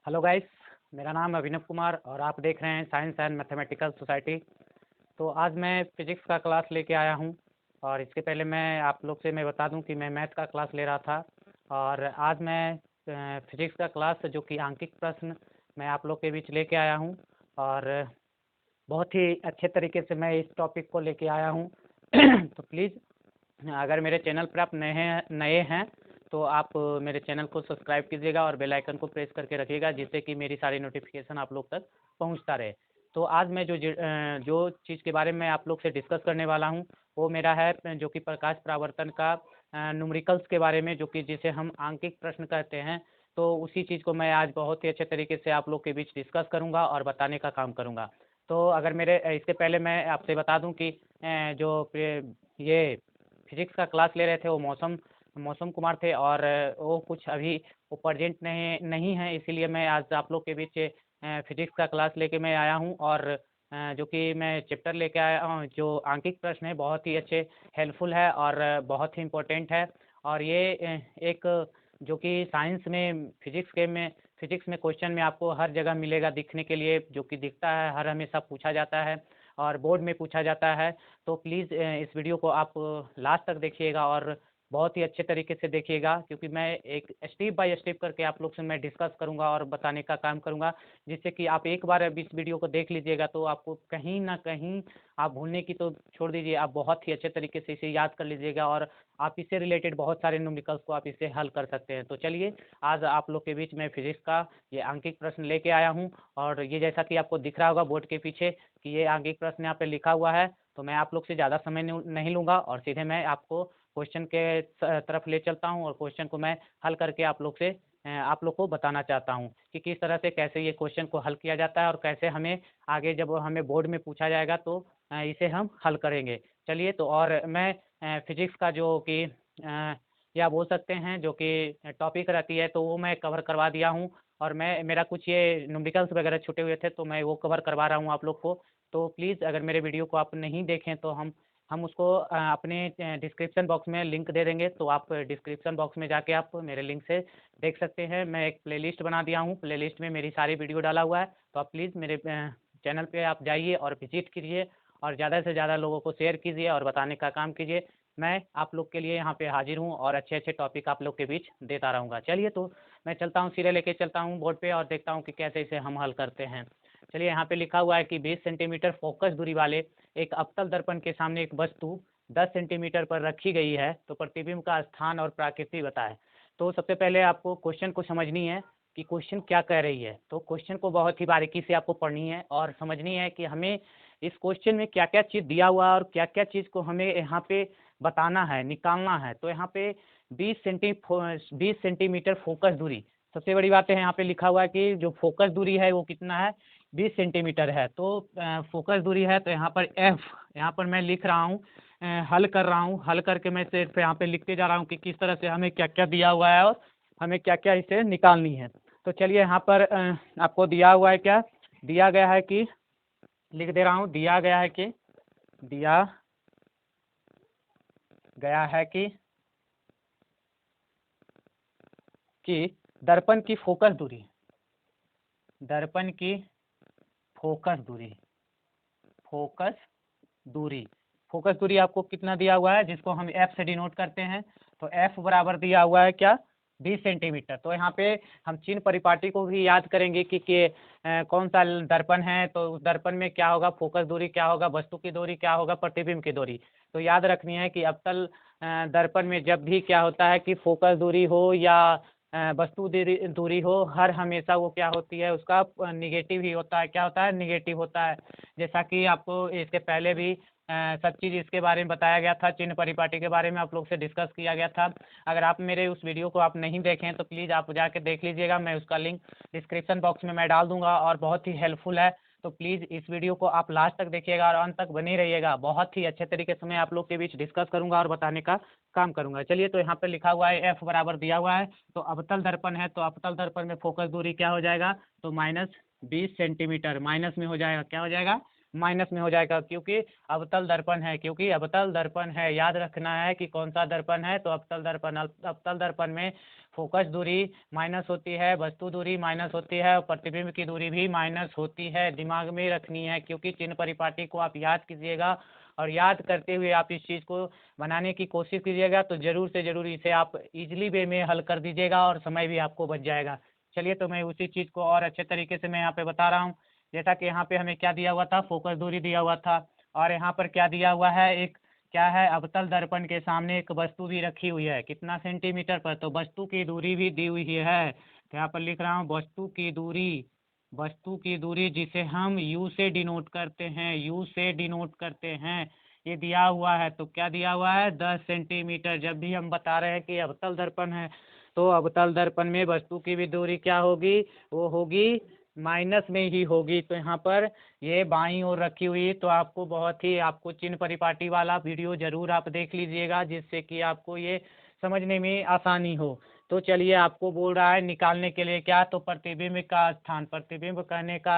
Hello guys, मेरा नाम अभिनव कुमार और आप देख रहे हैं साइंस एंड मैथमेटिकल सोसाइटी। तो आज मैं फिजिक्स का क्लास लेके आया हूं और इसके पहले मैं आप लोग से मैं बता दूं कि मैं मैथ का क्लास ले रहा था और आज मैं फिजिक्स का क्लास जो कि आंकिक प्रश्न मैं आप लोग के बीच लेके आया हूं और बहुत ही अच्छे तरीके से मैं इस टॉपिक को लेके आया हूं। तो प्लीज़ अगर मेरे चैनल पर आप नए हैं तो आप मेरे चैनल को सब्सक्राइब कीजिएगा और बेल आइकन को प्रेस करके रखिएगा जिससे कि मेरी सारी नोटिफिकेशन आप लोग तक पहुंचता रहे। तो आज मैं जो चीज़ के बारे में आप लोग से डिस्कस करने वाला हूं वो मेरा है जो कि प्रकाश परावर्तन का न्यूमेरिकल्स के बारे में, जो कि जिसे हम आंकिक प्रश्न कहते हैं। तो उसी चीज़ को मैं आज बहुत ही अच्छे तरीके से आप लोग के बीच डिस्कस करूँगा और बताने का काम करूँगा। तो अगर मेरे इसके पहले मैं आपसे बता दूं कि ये फिजिक्स का क्लास ले रहे थे वो मौसम कुमार थे और वो कुछ अभी वो प्रेजेंट नहीं है, इसीलिए मैं आज आप लोग के बीच फिजिक्स का क्लास लेके मैं आया हूँ और जो कि मैं चैप्टर लेके आया हूँ जो आंकिक प्रश्न है बहुत ही अच्छे हेल्पफुल है और बहुत ही इम्पोर्टेंट है। और ये एक जो कि साइंस में फिजिक्स में क्वेश्चन में आपको हर जगह मिलेगा दिखने के लिए, जो कि दिखता है हर हमेशा पूछा जाता है और बोर्ड में पूछा जाता है। तो प्लीज़ इस वीडियो को आप लास्ट तक देखिएगा और बहुत ही अच्छे तरीके से देखिएगा, क्योंकि मैं एक स्टेप बाय स्टेप करके आप लोग से मैं डिस्कस करूंगा और बताने का काम करूंगा, जिससे कि आप एक बार अब इस वीडियो को देख लीजिएगा तो आपको कहीं ना कहीं आप भूलने की तो छोड़ दीजिए, आप बहुत ही अच्छे तरीके से इसे याद कर लीजिएगा और आप इससे रिलेटेड बहुत सारे न्यूमेरिकल्स को आप इससे हल कर सकते हैं। तो चलिए आज आप लोग के बीच में फिजिक्स का ये आंकिक प्रश्न लेके आया हूँ और ये जैसा कि आपको दिख रहा होगा बोर्ड के पीछे कि ये आंकिक प्रश्न यहाँ पे लिखा हुआ है। तो मैं आप लोग से ज़्यादा समय नहीं लूँगा और सीधे मैं आपको क्वेश्चन के तरफ ले चलता हूँ और क्वेश्चन को मैं हल करके आप लोग से आप लोग को बताना चाहता हूँ कि किस तरह से कैसे ये क्वेश्चन को हल किया जाता है और कैसे हमें आगे जब हमें बोर्ड में पूछा जाएगा तो इसे हम हल करेंगे। चलिए तो और मैं फिजिक्स का जो कि या बोल सकते हैं जो कि टॉपिक रहती है तो वो मैं कवर करवा दिया हूँ और मैं मेरा कुछ ये न्यूमेरिकल्स वगैरह छूटे हुए थे तो मैं वो कवर करवा रहा हूँ आप लोग को। तो प्लीज़ अगर मेरे वीडियो को आप नहीं देखें तो हम उसको अपने डिस्क्रिप्शन बॉक्स में लिंक दे देंगे, तो आप डिस्क्रिप्शन बॉक्स में जाके आप मेरे लिंक से देख सकते हैं। मैं एक प्लेलिस्ट बना दिया हूँ, प्लेलिस्ट में मेरी सारी वीडियो डाला हुआ है, तो आप प्लीज़ मेरे चैनल पे आप जाइए और विजिट कीजिए और ज़्यादा से ज़्यादा लोगों को शेयर कीजिए और बताने का काम कीजिए। मैं आप लोग के लिए यहाँ पे हाजिर हूँ और अच्छे अच्छे टॉपिक आप लोग के बीच देता रहूँगा। चलिए तो मैं चलता हूँ, सिरे लेके चलता हूँ बोर्ड पे और देखता हूँ कि कैसे इसे हम हल करते हैं। चलिए यहाँ पे लिखा हुआ है कि 20 सेंटीमीटर फोकस दूरी वाले एक अवतल दर्पण के सामने एक वस्तु 10 सेंटीमीटर पर रखी गई है, तो प्रतिबिंब का स्थान और प्रकृति बताएं। तो सबसे पहले आपको क्वेश्चन को समझनी है कि क्वेश्चन क्या कह रही है। तो क्वेश्चन को बहुत ही बारीकी से आपको पढ़नी है और समझनी है कि हमें इस क्वेश्चन में क्या क्या चीज़ दिया हुआ है और क्या क्या चीज़ को हमें यहाँ पे बताना है, निकालना है। तो यहाँ पे 20 सेंटीमीटर फोकस दूरी, सबसे बड़ी बात है यहाँ पे लिखा हुआ है कि जो फोकस दूरी है वो कितना है, 20 सेंटीमीटर है। तो फोकस दूरी है तो यहाँ पर एफ, यहाँ पर मैं लिख रहा हूँ, हल कर रहा हूँ, हल करके मैं सिर्फ यहाँ पे लिखते जा रहा हूँ कि किस तरह से हमें क्या क्या दिया हुआ है और हमें क्या क्या इसे निकालनी है। तो चलिए यहाँ पर आपको दिया हुआ है, क्या दिया गया है कि लिख दे रहा हूँ, दिया गया है कि दर्पण की फोकस दूरी, दर्पण की फोकस दूरी, फोकस दूरी फोकस दूरी आपको कितना दिया हुआ है, जिसको हम एफ से डिनोट करते हैं। तो एफ बराबर दिया हुआ है क्या, 20 सेंटीमीटर। तो यहाँ पे हम चिन्ह परिपाटी को भी याद करेंगे कि कौन सा दर्पण है, तो उस दर्पण में क्या होगा, फोकस दूरी क्या होगा, वस्तु की दूरी क्या होगा, प्रतिबिंब की दूरी। तो याद रखनी है कि अवतल दर्पण में जब भी क्या होता है कि फोकस दूरी हो या वस्तु दूरी हो, हर हमेशा वो क्या होती है, उसका निगेटिव ही होता है। क्या होता है, निगेटिव होता है। जैसा कि आपको इसके पहले भी सब चीज़ इसके बारे में बताया गया था, चिन्ह परिपाटी के बारे में आप लोग से डिस्कस किया गया था। अगर आप मेरे उस वीडियो को आप नहीं देखें तो प्लीज़ आप जाके देख लीजिएगा, मैं उसका लिंक डिस्क्रिप्शन बॉक्स में मैं डाल दूंगा और बहुत ही हेल्पफुल है। तो प्लीज़ इस वीडियो को आप लास्ट तक देखिएगा और अंत तक बने रहिएगा, बहुत ही अच्छे तरीके से मैं आप लोग के बीच डिस्कस करूंगा और बताने का काम करूंगा। चलिए तो यहाँ पे लिखा हुआ है एफ बराबर दिया हुआ है, तो अवतल दर्पण है तो अवतल दर्पण में फोकस दूरी क्या हो जाएगा, तो -20 सेंटीमीटर, माइनस में हो जाएगा, क्या हो जाएगा, माइनस में हो जाएगा, क्योंकि अवतल दर्पण है, क्योंकि अवतल दर्पण है। याद रखना है कि कौन सा दर्पण है, तो अवतल दर्पण। अवतल दर्पण में फोकस दूरी माइनस होती है, वस्तु दूरी माइनस होती है और प्रतिबिंब की दूरी भी माइनस होती है। दिमाग में रखनी है, क्योंकि चिन्ह परिपाटी को आप याद कीजिएगा और याद करते हुए आप इस चीज़ को बनाने की कोशिश कीजिएगा, तो ज़रूर से ज़रूर इसे आप इजीली वे में हल कर दीजिएगा और समय भी आपको बच जाएगा। चलिए, तो मैं उसी चीज़ को और अच्छे तरीके से मैं यहाँ पे बता रहा हूँ। जैसा कि यहाँ पे हमें क्या दिया हुआ था, फोकस दूरी दिया हुआ था, और यहाँ पर क्या दिया हुआ है, एक क्या है, अवतल दर्पण के सामने एक वस्तु भी रखी हुई है। कितना सेंटीमीटर पर, तो वस्तु की दूरी भी दी हुई है। तो यहाँ पर लिख रहा हूँ वस्तु की दूरी, वस्तु की दूरी जिसे हम यू से डिनोट करते हैं, यू से डिनोट करते हैं, ये दिया हुआ है। तो क्या दिया हुआ है, 10 सेंटीमीटर। जब भी हम बता रहे हैं कि अवतल दर्पण है, तो अवतल दर्पण में वस्तु की भी दूरी क्या होगी, वो होगी माइनस में ही होगी। तो यहाँ पर ये बाईं ओर रखी हुई, तो आपको बहुत ही आपको चिन्ह परिपाटी वाला वीडियो जरूर आप देख लीजिएगा, जिससे कि आपको ये समझने में आसानी हो। तो चलिए, आपको बोल रहा है निकालने के लिए क्या, तो प्रतिबिंब का स्थान। प्रतिबिंब कहने का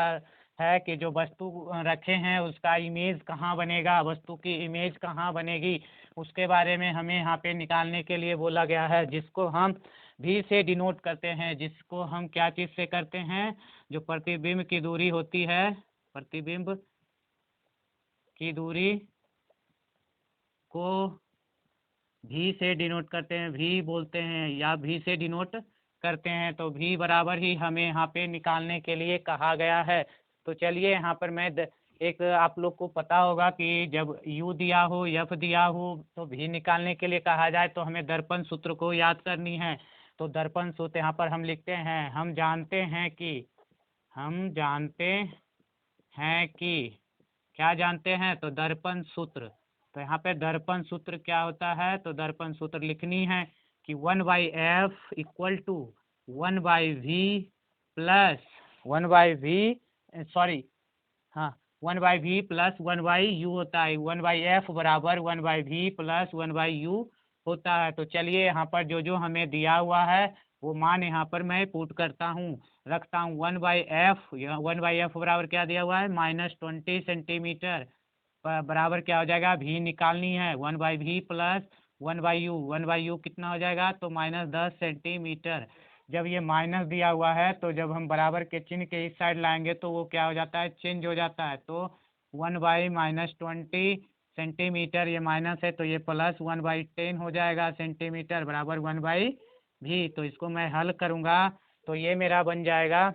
है कि जो वस्तु रखे हैं उसका इमेज कहाँ बनेगा, वस्तु की इमेज कहाँ बनेगी, उसके बारे में हमें यहाँ पे निकालने के लिए बोला गया है, जिसको हम भी से डिनोट करते हैं, जिसको हम क्या चीज़ से करते हैं, जो प्रतिबिंब की दूरी होती है, प्रतिबिंब की दूरी को भी से डिनोट करते हैं, भी बोलते हैं या भी से डिनोट करते हैं। तो भी बराबर ही हमें यहाँ पे निकालने के लिए कहा गया है। तो चलिए, यहाँ पर मैं एक आप लोग को पता होगा कि जब यू दिया हो, एफ दिया हो, तो भी निकालने के लिए कहा जाए तो हमें दर्पण सूत्र को याद करनी है। तो दर्पण सूत्र यहाँ पर हम लिखते हैं, हम जानते हैं कि क्या जानते हैं, तो दर्पण सूत्र। तो यहाँ पे दर्पण सूत्र क्या होता है, तो दर्पण सूत्र लिखनी है कि 1/f equal to 1/v plus 1/v, sorry, हाँ, 1/v प्लस 1/u होता है। 1/f बराबर 1/v प्लस 1/u होता है। तो चलिए, यहाँ पर जो जो हमें दिया हुआ है वो मान यहाँ पर मैं पुट करता हूँ, रखता हूँ। 1/f, 1/f बराबर क्या दिया हुआ है, -20 सेंटीमीटर, बराबर क्या हो जाएगा, भी निकालनी है। 1/v प्लस 1/u, 1/u कितना हो जाएगा, तो -10 सेंटीमीटर। जब ये माइनस दिया हुआ है, तो जब हम बराबर के चिन्ह के इस साइड लाएंगे तो वो क्या हो जाता है, चेंज हो जाता है। तो 1/-20 सेंटीमीटर, ये माइनस है तो ये प्लस 1/10 हो जाएगा सेंटीमीटर, बराबर 1/v। तो इसको मैं हल करूँगा तो ये मेरा बन जाएगा,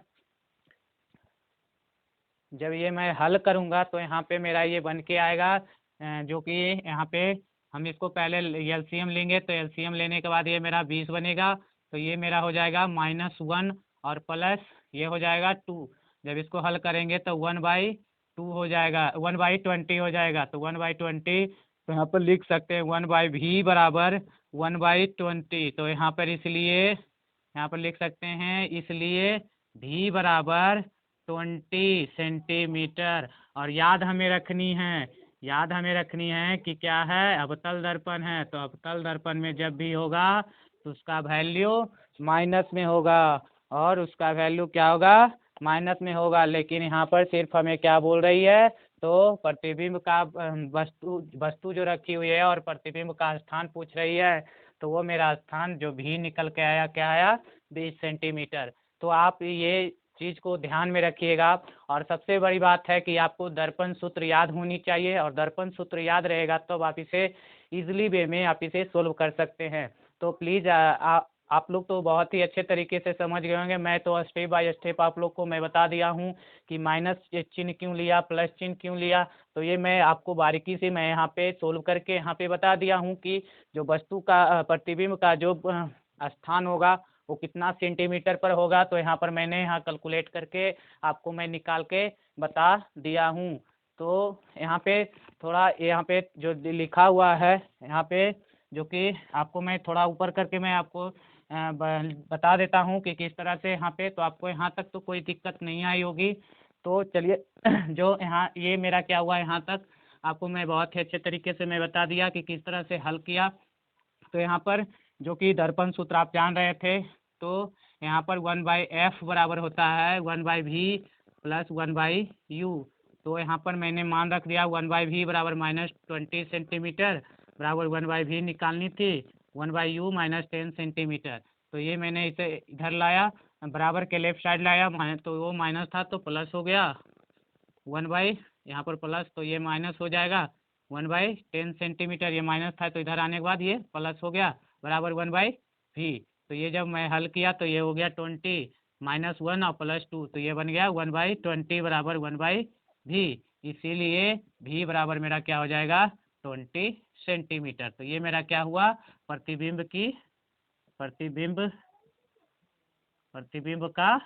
जब ये मैं हल करूँगा तो यहाँ पे मेरा ये बन के आएगा, जो कि यहाँ पे हम इसको पहले एलसीएम लेंगे, तो एलसीएम लेने के बाद ये मेरा 20 बनेगा। तो ये मेरा हो जाएगा -1 और प्लस ये हो जाएगा 2। जब इसको हल करेंगे तो 1/2 हो जाएगा, 1/20 हो जाएगा। तो 1/20, तो यहाँ पर लिख सकते हैं 1/v बराबर 1/20। तो यहाँ पर इसलिए यहाँ पर लिख सकते हैं, इसलिए v बराबर 20 सेंटीमीटर। और याद हमें रखनी है कि क्या है, अवतल दर्पण है। तो अवतल दर्पण में जब भी होगा तो उसका वैल्यू माइनस में होगा, और उसका वैल्यू क्या होगा, माइनस में होगा। लेकिन यहाँ पर सिर्फ हमें क्या बोल रही है, तो प्रतिबिंब का वस्तु जो रखी हुई है और प्रतिबिंब का स्थान पूछ रही है। तो वो मेरा स्थान जो भी निकल के आया, क्या आया, 20 सेंटीमीटर। तो आप ये चीज़ को ध्यान में रखिएगा। और सबसे बड़ी बात है कि आपको दर्पण सूत्र याद होनी चाहिए, और दर्पण सूत्र याद रहेगा तो आप इसे इजीली वे में आप इसे सोल्व कर सकते हैं। तो प्लीज़ आप लोग तो बहुत ही अच्छे तरीके से समझ गए होंगे। मैं तो स्टेप बाय स्टेप आप लोग को मैं बता दिया हूँ कि माइनस चिन्ह क्यों लिया, प्लस चिन्ह क्यों लिया। तो ये मैं आपको बारीकी से मैं यहाँ पे सोल्व करके यहाँ पे बता दिया हूँ कि जो वस्तु का प्रतिबिंब का जो स्थान होगा वो कितना सेंटीमीटर पर होगा। तो यहाँ पर मैंने यहाँ कैलकुलेट करके आपको मैं निकाल के बता दिया हूँ। तो यहाँ पे थोड़ा यहाँ पे जो लिखा हुआ है यहाँ पे, जो कि आपको मैं थोड़ा ऊपर करके मैं आपको बता देता हूँ कि किस तरह से यहाँ पे, तो आपको यहाँ तक तो कोई दिक्कत नहीं आई होगी। तो चलिए, जो यहाँ ये मेरा क्या हुआ, यहाँ तक आपको मैं बहुत ही अच्छे तरीके से मैं बता दिया कि किस तरह से हल किया। तो यहाँ पर जो कि दर्पण सूत्र आप जान रहे थे, तो यहाँ पर 1/f बराबर होता है 1/v प्लस 1/u। तो यहाँ पर मैंने मान रख दिया 1/v बराबर -20 सेंटीमीटर बराबर 1/v निकालनी थी 1/u -10 सेंटीमीटर। तो ये मैंने इसे इधर लाया, बराबर के लेफ्ट साइड लाया, तो वो माइनस था तो प्लस हो गया 1/, यहाँ पर प्लस तो ये माइनस हो जाएगा 1/10 सेंटीमीटर। ये माइनस था तो इधर आने के बाद ये प्लस हो गया बराबर 1/v। तो ये जब मैं हल किया तो ये हो गया 20 -1 और +2, तो ये बन गया 1/20 बराबर 1/v। इसीलिए v बराबर मेरा क्या हो जाएगा 20 सेंटीमीटर। तो ये मेरा क्या हुआ प्रतिबिंब का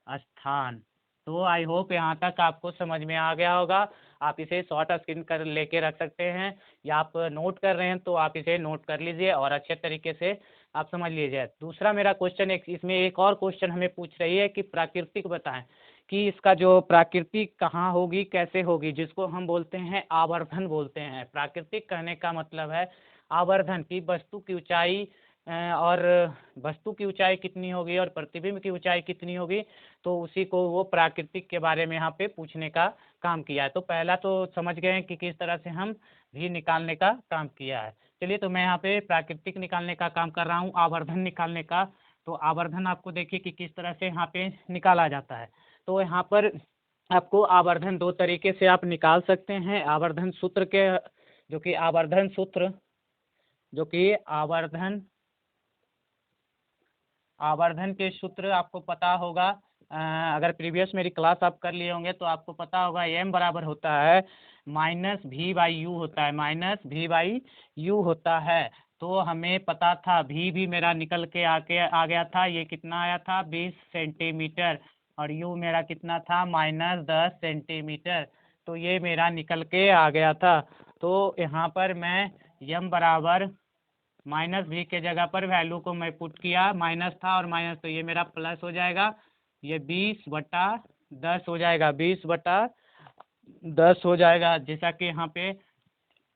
स्थान। तो आई होप यहाँ तक आपको समझ में आ गया होगा। आप इसे शॉर्ट स्क्रीन कर लेके रख सकते हैं, या आप नोट कर रहे हैं तो आप इसे नोट कर लीजिए और अच्छे तरीके से आप समझ लीजिए। दूसरा मेरा क्वेश्चन इसमें एक और क्वेश्चन हमें पूछ रही है कि प्राकृतिक बताएं कि इसका जो प्राकृतिक कहाँ होगी, कैसे होगी, जिसको हम बोलते हैं आवर्धन बोलते हैं। प्राकृतिक कहने का मतलब है आवर्धन की वस्तु की ऊंचाई और वस्तु की ऊंचाई कितनी होगी और प्रतिबिंब की ऊंचाई कितनी होगी, तो उसी को वो प्राकृतिक के बारे में यहाँ पे पूछने का काम किया है। तो पहला तो समझ गए हैं कि किस तरह से हम भी निकालने का काम किया है। चलिए तो मैं यहाँ पे प्राकृतिक निकालने का काम कर रहा हूँ, आवर्धन निकालने का। तो आवर्धन आपको देखिए कि किस तरह से यहाँ पे निकाला जाता है। तो यहाँ पर आपको आवर्धन दो तरीके से आप निकाल सकते हैं। आवर्धन सूत्र के जो कि आवर्धन के सूत्र आपको पता होगा। अगर प्रीवियस मेरी क्लास आप कर लिए होंगे तो आपको पता होगा m बराबर होता है -v/u होता है, -v/u होता है। तो हमें पता था v भी मेरा निकल के आ गया था, ये कितना आया था 20 सेंटीमीटर, और u मेरा कितना था -10 सेंटीमीटर। तो ये मेरा निकल के आ गया था। तो यहाँ पर मैं m बराबर -v के जगह पर वैल्यू को मैं पुट किया, माइनस था और माइनस, तो ये मेरा प्लस हो जाएगा, ये 20/10 हो जाएगा, 20/10 हो जाएगा। जैसा कि यहाँ पे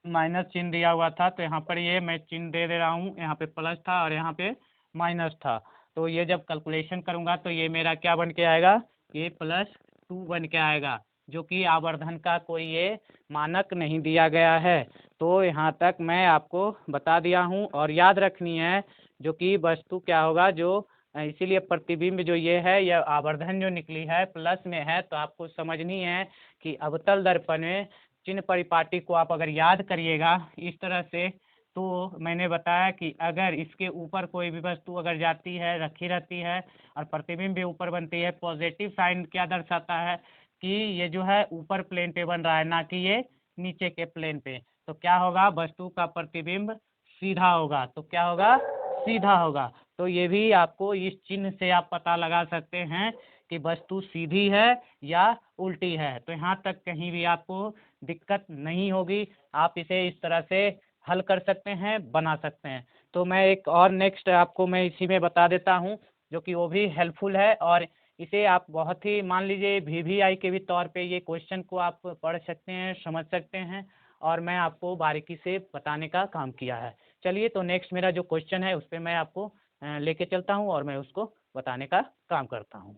माइनस चिन्ह दिया हुआ था तो यहाँ पर ये मैं चिन्ह दे रहा हूँ, यहाँ पे प्लस था और यहाँ पे माइनस था। तो ये जब कैलकुलेशन करूँगा तो ये मेरा क्या बन के आएगा, ये +2 बन के आएगा, जो कि आवर्धन का कोई ये मानक नहीं दिया गया है। तो यहाँ तक मैं आपको बता दिया हूँ, और याद रखनी है जो कि वस्तु क्या होगा, जो इसीलिए प्रतिबिंब जो ये है, यह आवर्धन जो निकली है प्लस में है। तो आपको समझनी है कि अवतल दर्पण में चिन्ह परिपाटी को आप अगर याद करिएगा इस तरह से, तो मैंने बताया कि अगर इसके ऊपर कोई भी वस्तु अगर जाती है, रखी रहती है और प्रतिबिंब भी ऊपर बनती है, पॉजिटिव साइन क्या दर्शाता है कि ये जो है ऊपर प्लेन पे बन रहा है, ना कि ये नीचे के प्लेन पे। तो क्या होगा, वस्तु का प्रतिबिंब सीधा होगा। तो क्या होगा, सीधा होगा। तो ये भी आपको इस चिन्ह से आप पता लगा सकते हैं कि वस्तु सीधी है या उल्टी है। तो यहाँ तक कहीं भी आपको दिक्कत नहीं होगी, आप इसे इस तरह से हल कर सकते हैं, बना सकते हैं। तो मैं एक और नेक्स्ट आपको मैं इसी में बता देता हूँ, जो कि वो भी हेल्पफुल है, और इसे आप बहुत ही मान लीजिए VVI के भी तौर पे ये क्वेश्चन को आप पढ़ सकते हैं, समझ सकते हैं, और मैं आपको बारीकी से बताने का काम किया है। चलिए तो नेक्स्ट मेरा जो क्वेश्चन है उस पर मैं आपको लेके चलता हूँ और मैं उसको बताने का काम करता हूँ।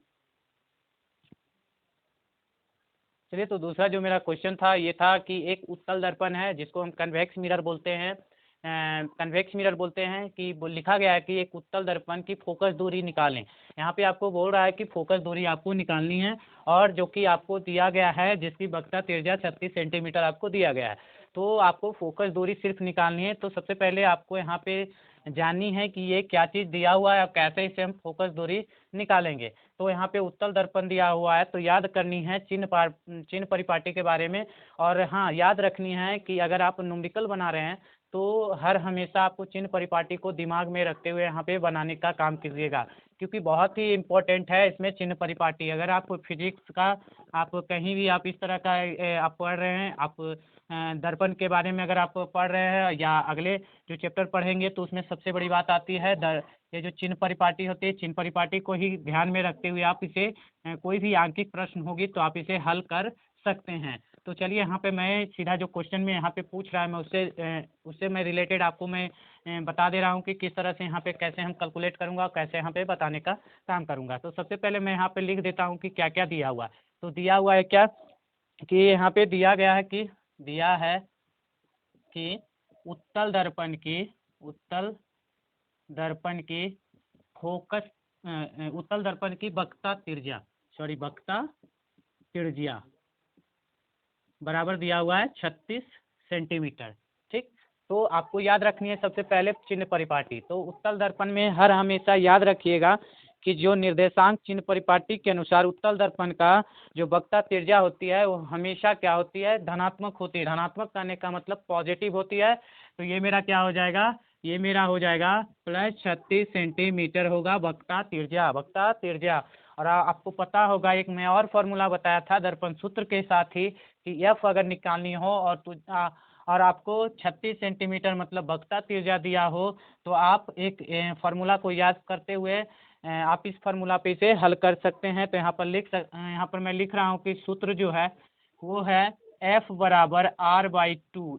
चलिए तो दूसरा जो मेरा क्वेश्चन था ये था कि एक उत्तल दर्पण है जिसको हम कन्वेक्स मिरर बोलते हैं। कन्वेक्स मिरर बोलते हैं कि वो लिखा गया है कि एक उत्तल दर्पण की फोकस दूरी निकालें। यहाँ पे आपको बोल रहा है कि फोकस दूरी आपको निकालनी है, और जो कि आपको दिया गया है, जिसकी वक्रता त्रिज्या 36 सेंटीमीटर आपको दिया गया है। तो आपको फोकस दूरी सिर्फ निकालनी है। तो सबसे पहले आपको यहाँ पे जाननी है कि ये क्या चीज़ दिया हुआ है, अब कैसे इसे हम फोकस दूरी निकालेंगे। तो यहाँ पे उत्तल दर्पण दिया हुआ है, तो याद करनी है चिन्ह परिपाटी के बारे में। और हाँ, याद रखनी है कि अगर आप न्यूमेरिकल बना रहे हैं तो हर हमेशा आपको चिन्ह परिपाटी को दिमाग में रखते हुए यहाँ पे बनाने का काम कीजिएगा, क्योंकि बहुत ही इम्पोर्टेंट है इसमें चिन्ह परिपाटी। अगर आप फिजिक्स का आप कहीं भी आप इस तरह का आप पढ़ रहे हैं, आप दर्पण के बारे में अगर आप पढ़ रहे हैं या अगले जो चैप्टर पढ़ेंगे, तो उसमें सबसे बड़ी बात आती है ये जो चिन्ह परिपाटी होती है, चिन्ह परिपाटी को ही ध्यान में रखते हुए आप इसे कोई भी आंकिक प्रश्न होगी तो आप इसे हल कर सकते हैं। तो चलिए यहाँ पे मैं सीधा जो क्वेश्चन में यहाँ पे पूछ रहा है मैं उससे मैं रिलेटेड आपको मैं बता दे रहा हूँ कि किस तरह से यहाँ पे कैसे हम कैलकुलेट करूँगा, कैसे यहाँ पे बताने का काम करूँगा। तो सबसे पहले मैं यहाँ पे लिख देता हूँ कि क्या क्या दिया हुआ है। तो दिया हुआ है क्या, कि यहाँ पे दिया गया है कि उत्तल दर्पण की फोकस उत्तल दर्पण की वक्रता त्रिज्या बराबर दिया हुआ है 36 सेंटीमीटर। ठीक, तो आपको याद रखनी है सबसे पहले चिन्ह परिपाटी। तो उत्तल दर्पण में हर हमेशा याद रखिएगा कि जो निर्देशांक चिन्ह परिपाटी के अनुसार उत्तल दर्पण का जो वक्रता त्रिज्या होती है वो हमेशा क्या होती है, धनात्मक होती है। धनात्मक करने का मतलब पॉजिटिव होती है। तो ये मेरा क्या हो जाएगा, ये मेरा हो जाएगा प्लस 36 सेंटीमीटर होगा वक्रता त्रिज्या। और आपको पता होगा एक मैं और फॉर्मूला बताया था दर्पण सूत्र के साथ ही कि एफ अगर निकालनी हो और आपको 36 सेंटीमीटर मतलब वक्रता त्रिज्या दिया हो तो आप एक फार्मूला को याद करते हुए आप इस फार्मूला पे इसे हल कर सकते हैं। तो यहाँ पर मैं लिख रहा हूँ कि सूत्र जो है वो है F बराबर R/2।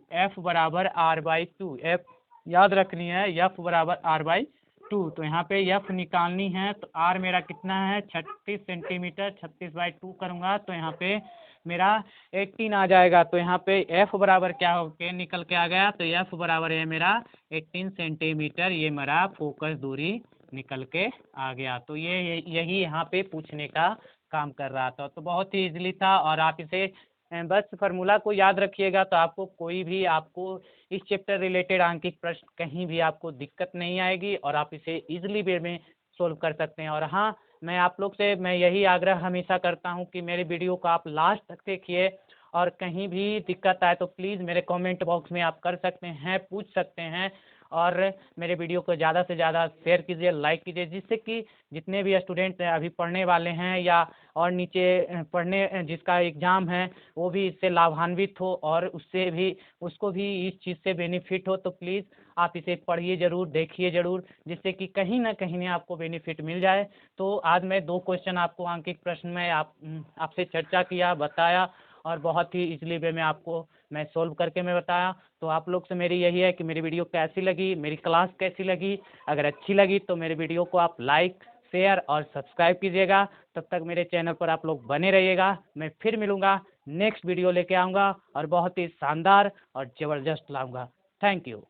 F याद रखनी है, F बराबर R/2। तो यहाँ पे F निकालनी है तो R मेरा कितना है 36 सेंटीमीटर, 36/2 करूँगा तो यहाँ पे मेरा 18 आ जाएगा। तो यहाँ पे F बराबर क्या हो के निकल के आ गया, तो F बराबर है मेरा 18 सेंटीमीटर, ये मेरा फोकस दूरी निकल के आ गया। तो यही यहाँ पे पूछने का काम कर रहा था। तो बहुत ही इजीली था और आप इसे बस फार्मूला को याद रखिएगा तो आपको कोई भी इस चैप्टर रिलेटेड आंकिक प्रश्न कहीं भी आपको दिक्कत नहीं आएगी और आप इसे इजीली वे में सोल्व कर सकते हैं। और हाँ, मैं आप लोग से यही आग्रह हमेशा करता हूँ कि मेरे वीडियो को आप लास्ट तक देखिए और कहीं भी दिक्कत आए तो प्लीज़ मेरे कमेंट बॉक्स में आप कर सकते हैं, पूछ सकते हैं। और मेरे वीडियो को ज़्यादा से ज़्यादा शेयर कीजिए, लाइक कीजिए, जिससे कि जितने भी स्टूडेंट अभी पढ़ने वाले हैं या और नीचे जिसका एग्ज़ाम है वो भी इससे लाभान्वित हो और उसको भी इस चीज़ से बेनिफिट हो। तो प्लीज़ आप इसे पढ़िए ज़रूर, देखिए ज़रूर, जिससे कि कहीं ना कहीं आपको बेनिफिट मिल जाए। तो आज मैं 2 क्वेश्चन आपको आंकिक प्रश्न में आपसे चर्चा किया, बताया और बहुत ही इजीली वे में आपको मैं सोल्व करके मैं बताया। तो आप लोग से मेरी यही है कि मेरी वीडियो कैसी लगी, मेरी क्लास कैसी लगी। अगर अच्छी लगी तो मेरे वीडियो को आप लाइक, शेयर और सब्सक्राइब कीजिएगा। तब तक मेरे चैनल पर आप लोग बने रहिएगा। मैं फिर मिलूँगा, नेक्स्ट वीडियो लेके आऊँगा और बहुत ही शानदार और ज़बरदस्त लाऊँगा। Thank you.